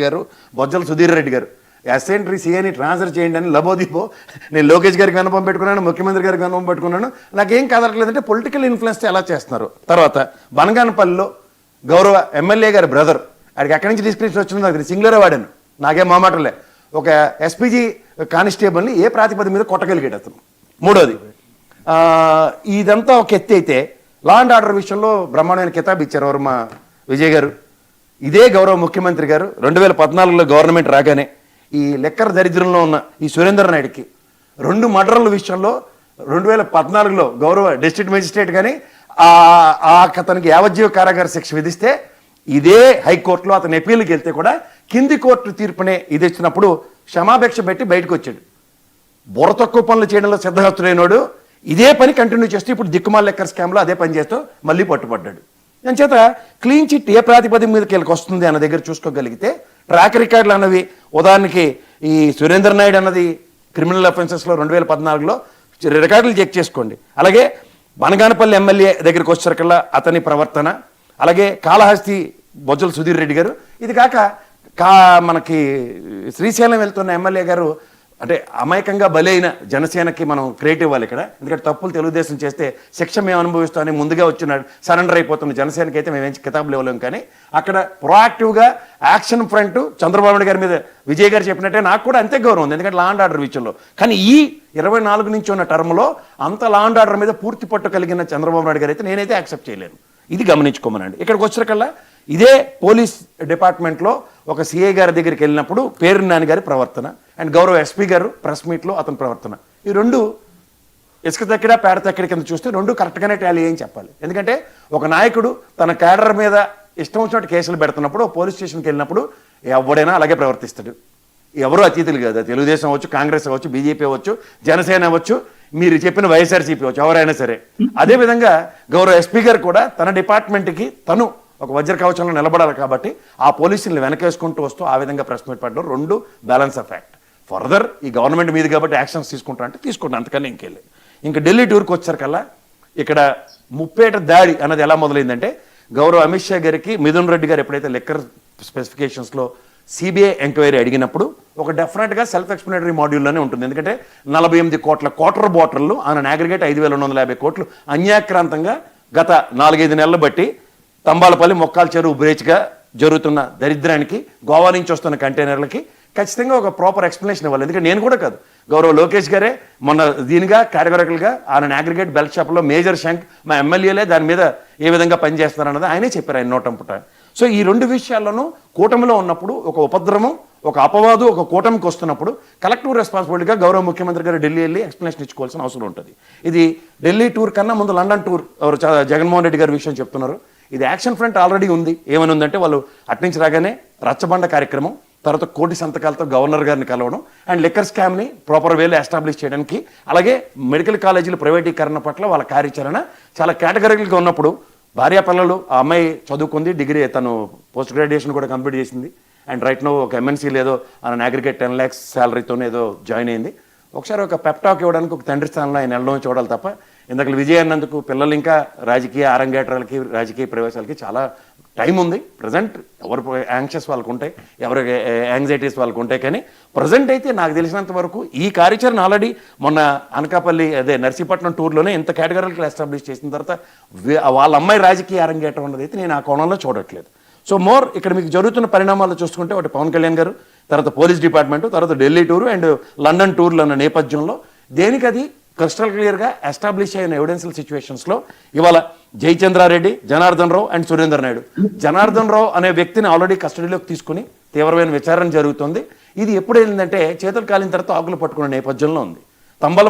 గారు బొజ్జల సుధీర్ రెడ్డి గారు అసెంట్రీ సీఏని ట్రాన్స్ఫర్ చేయండి అని లబోదీపో నేను లోకేష్ గారికి విన్నపం పెట్టుకున్నాను, ముఖ్యమంత్రి గారికి విన్నపం పెట్టుకున్నాను. నాకేం కదలట్లేదంటే పొలిటికల్ ఇన్ఫ్లుయెన్స్ ఎలా చేస్తున్నారు. తర్వాత బనగానపల్లిలో గౌరవ ఎమ్మెల్యే గారి బ్రదర్, ఆడికి ఎక్కడి నుంచి డిస్క్రిప్షన్ వచ్చిందో నాకు సింగులరే వాడాను, నాకేం మామాటలే. ఒక ఎస్పీజీ కానిస్టేబుల్ని ఏ ప్రాతిపదిక మీద కొట్టగలిగాడు అతను. మూడోది, ఇదంతా ఒక ఎత్తి అయితే లా అండ్ ఆర్డర్ విషయంలో బ్రహ్మాండమైన కితాబ్ ఇచ్చారు ఎవరు, మా విజయ్ గారు. ఇదే గౌరవ ముఖ్యమంత్రి గారు 2014లో గవర్నమెంట్ రాగానే ఈ లెక్కర దరిద్రంలో ఉన్న ఈ సురేంద్ర నాయుడికి 2 మర్డర్ల విషయంలో 2014లో గౌరవ డిస్ట్రిక్ట్ మేజిస్ట్రేట్ కానీ అతనికి యావజ్జీవ కారాగార శిక్ష విధిస్తే ఇదే హైకోర్టులో అతను అపీల్కి వెళ్తే కూడా కింది కోర్టు తీర్పునే ఇది ఇచ్చినప్పుడు క్షమాభిక్ష పెట్టి బయటకు వచ్చాడు. బుర్ర తక్కువ పనులు చేయడంలో సిద్ధహస్తుడైనోడు ఇదే పని కంటిన్యూ చేస్తూ ఇప్పుడు దిక్కుమాల లెక్కర్ స్కామ్లో అదే పని చేస్తూ మళ్ళీ పట్టుబడ్డాడు. దాని చేత క్లీన్ చిట్ ఏ ప్రాతిపదిక మీదకి వెళ్ళి వస్తుంది అన్న దగ్గర చూసుకోగలిగితే ట్రాక్ రికార్డులు అన్నవి, ఉదాహరణకి ఈ సురేంద్ర నాయుడు అన్నది క్రిమినల్ అఫెన్సెస్లో 2014లో రికార్డులు చెక్ చేసుకోండి. అలాగే బనగానపల్లి ఎమ్మెల్యే దగ్గరికి వచ్చేసరికల్లా అతని ప్రవర్తన, అలాగే కాళహస్తి బొజ్జల సుధీర్ రెడ్డి గారు, ఇది కాక మనకి శ్రీశైలం వెళ్తున్న ఎమ్మెల్యే గారు అంటే అమాయకంగా బలైన జనసేనకి మనం క్రియేట్ ఇవ్వాలి ఇక్కడ. ఎందుకంటే తప్పులు తెలుగుదేశం చేస్తే శిక్ష మేము అనుభవిస్తామని ముందుగా వచ్చినాడు సరెండర్ అయిపోతున్న జనసేనకి అయితే మేము కితాబులు ఇవ్వలేం. కానీ అక్కడ ప్రొయాక్టివ్గా యాక్షన్ ఫ్రంట్ చంద్రబాబు నాయుడు గారి మీద విజయ్ గారు చెప్పినట్టే నాకు కూడా అంతే గౌరవం ఉంది, ఎందుకంటే లా అండ్ ఆర్డర్ విషయంలో. కానీ ఈ 24 నుంచి ఉన్న టర్మ్లో అంత లా అండ్ ఆర్డర్ మీద పూర్తి పట్టు కలిగిన చంద్రబాబు నాయుడు గారు అయితే నేనైతే యాక్సెప్ట్ చేయలేను. ఇది గమనించుకోమనండి. ఇక్కడికి వచ్చేకల్లా ఇదే పోలీస్ డిపార్ట్మెంట్లో ఒక సిఐ గారి దగ్గరికి వెళ్ళినప్పుడు పేరు నాని గారి ప్రవర్తన అండ్ గౌరవ ఎస్పీ గారు ప్రెస్ మీట్లో అతని ప్రవర్తన, ఈ 2 ఇసుక తక్కిడా పేడ తక్కిడ కింద చూస్తే 2 కరెక్ట్గానే టాలీ అని చెప్పాలి. ఎందుకంటే ఒక నాయకుడు తన క్యాడర్ మీద ఇష్టం వచ్చినట్టు కేసులు పెడుతున్నప్పుడు పోలీస్ స్టేషన్కి వెళ్ళినప్పుడు ఎవడైనా అలాగే ప్రవర్తిస్తాడు. ఎవరు అతీతులు కాదు, తెలుగుదేశం అవ్వచ్చు, కాంగ్రెస్ అవ్వచ్చు, బీజేపీ అవ్వచ్చు, జనసేన అవ్వచ్చు, మీరు చెప్పిన వైఎస్ఆర్సీపీ అవ్వచ్చు, ఎవరైనా సరే. అదేవిధంగా గౌరవ ఎస్పీ గారు కూడా తన డిపార్ట్మెంట్కి తను ఒక వజ్ర కవచంలో నిలబడాలి కాబట్టి ఆ పోలీసుల్ని వెనకేసుకుంటూ వస్తూ ఆ విధంగా ప్రెస్ మీట్ పడ్డారు. 2 బ్యాలెన్స్ ఆఫ్ యాక్ట్. ఫర్దర్ ఈ గవర్నమెంట్ మీద కాబట్టి యాక్షన్స్ తీసుకుంటా అంటే తీసుకుంటాను, అంతకన్నా ఇంకెళ్ళి. ఇంకా ఢిల్లీ టూర్కి వచ్చారికల్లా ఇక్కడ ముప్పేట దాడి అన్నది ఎలా మొదలైందంటే గౌరవ అమిత్ షా గారికి మిథున్ రెడ్డి గారు ఎప్పుడైతే లెక్కర్ స్పెసిఫికేషన్స్లో సిబిఐ ఎంక్వైరీ అడిగినప్పుడు ఒక డెఫినెట్గా సెల్ఫ్ ఎక్స్ప్లెనేటరీ మాడ్యూల్లోనే ఉంటుంది. ఎందుకంటే 48 కోట్ల క్వార్టర్ బాటిల్లు ఆన్ అగ్రిగేట్ 5,250 కోట్లు అన్యాక్రాంతంగా గత 4-5 నెలలు బట్టి తంబాలపల్లి మొక్కాల చెరువు బ్రేచ్గా జరుగుతున్న దరిద్రానికి, గోవా నుంచి వస్తున్న కంటైనర్లకి ఖచ్చితంగా ఒక ప్రాపర్ ఎక్స్ప్లెనేషన్ ఇవ్వాలి. ఎందుకంటే నేను కూడా కాదు, గౌరవ లోకేష్ గారే మొన్న దీనిగా కేటగరికల్గా ఆయన అగ్రిగేట్ బెల్ట్ షాప్లో మేజర్ శంక్ మా ఎమ్మెల్యేలే దాని మీద ఏ విధంగా పనిచేస్తున్నారన్నది ఆయనే చెప్పారు ఆయన నోటంపుట. సో ఈ 2 విషయాల్లోనూ కూటమిలో ఉన్నప్పుడు ఒక ఉపద్రవం, ఒక అపవాదు ఒక కూటమికి వస్తున్నప్పుడు కలెక్టివ్ రెస్పాన్సిబిలిటీగా గౌరవ ముఖ్యమంత్రి గారు ఢిల్లీ వెళ్ళి ఎక్స్ప్లెనేషన్ ఇచ్చుకోవాల్సిన అవసరం ఉంటుంది. ఇది ఢిల్లీ టూర్ కన్నా ముందు లండన్ టూర్ ఎవరు జగన్మోహన్ రెడ్డి గారి విషయం చెప్తున్నారు. ఇది యాక్షన్ ఫ్రంట్ ఆల్రెడీ ఉంది. ఏమని ఉందంటే వాళ్ళు అట్నుంచి రాగానే రచ్చబండ కార్యక్రమం, తర్వాత కోటి సంతకాలతో గవర్నర్ గారిని కలవడం అండ్ లిక్కర్ స్కామ్ని ప్రాపర్ వేలో ఎస్టాబ్లిష్ చేయడానికి, అలాగే మెడికల్ కాలేజీల ప్రైవేటీకరణ పట్ల వాళ్ళ కార్యాచరణ చాలా కేటగిరీలుగా ఉన్నప్పుడు భార్యా పిల్లలు, ఆ అమ్మాయి చదువుకుంది, డిగ్రీ తను పోస్ట్ గ్రాడ్యుయేషన్ కూడా కంప్లీట్ చేసింది అండ్ రైట్ నో ఒక ఎంఎన్సీలో ఏదో ఆయన అగ్రిగేట్ 10 lakhs శాలరీతోనే ఏదో జాయిన్ అయింది. ఒకసారి ఒక పెప్టాక్ ఇవ్వడానికి ఒక తండ్రి స్థానంలో ఆయన వెళ్ళడం చూడాలి తప్ప ఇందాక విజయ్ అన్నందుకు పిల్లలు ఇంకా రాజకీయ అరంగేట్రాలకి, రాజకీయ ప్రవేశాలకి చాలా టైం ఉంది. ప్రజెంట్ ఎవరు యాంగ్షియస్ వాళ్ళకు ఉంటాయి, ఎవరి యాంగ్జైటీస్ వాళ్ళకు ఉంటాయి. కానీ ప్రజెంట్ అయితే నాకు తెలిసినంత వరకు ఈ కార్యాచరణ ఆల్రెడీ మొన్న అనకాపల్లి అదే నర్సీపట్నం టూర్లోనే ఇంత కేటగిరీలు ఎస్టాబ్లిష్ చేసిన తర్వాత వాళ్ళ అమ్మాయి రాజకీయ అరంగేటం అన్నది అయితే నేను ఆ కోణంలో చూడట్లేదు. సో మోర్ ఇక్కడ మీకు జరుగుతున్న పరిణామాలు చూసుకుంటే ఒకటి పవన్ కళ్యాణ్ గారు, తర్వాత పోలీస్ డిపార్ట్మెంటు, తర్వాత ఢిల్లీ టూరు అండ్ లండన్ టూర్లు అన్న నేపథ్యంలో దేనికి అది క్రిస్టల్ క్లియర్గా ఎస్టాబ్లిష్ అయిన ఎవిడెన్షియల్ సిచ్యువేషన్స్లో ఇవాళ జయచంద్రారెడ్డి, జనార్దన్ రావు అండ్ సురేందర్ నాయుడు. జనార్దన్ రావు అనే వ్యక్తిని ఆల్రెడీ కస్టడీలోకి తీసుకుని తీవ్రమైన విచారణ జరుగుతుంది. ఇది ఎప్పుడు వెళ్ళిందంటే చేతులు కాలిన తర్వాత ఆకులు పట్టుకునే నేపథ్యంలో ఉంది. తంబల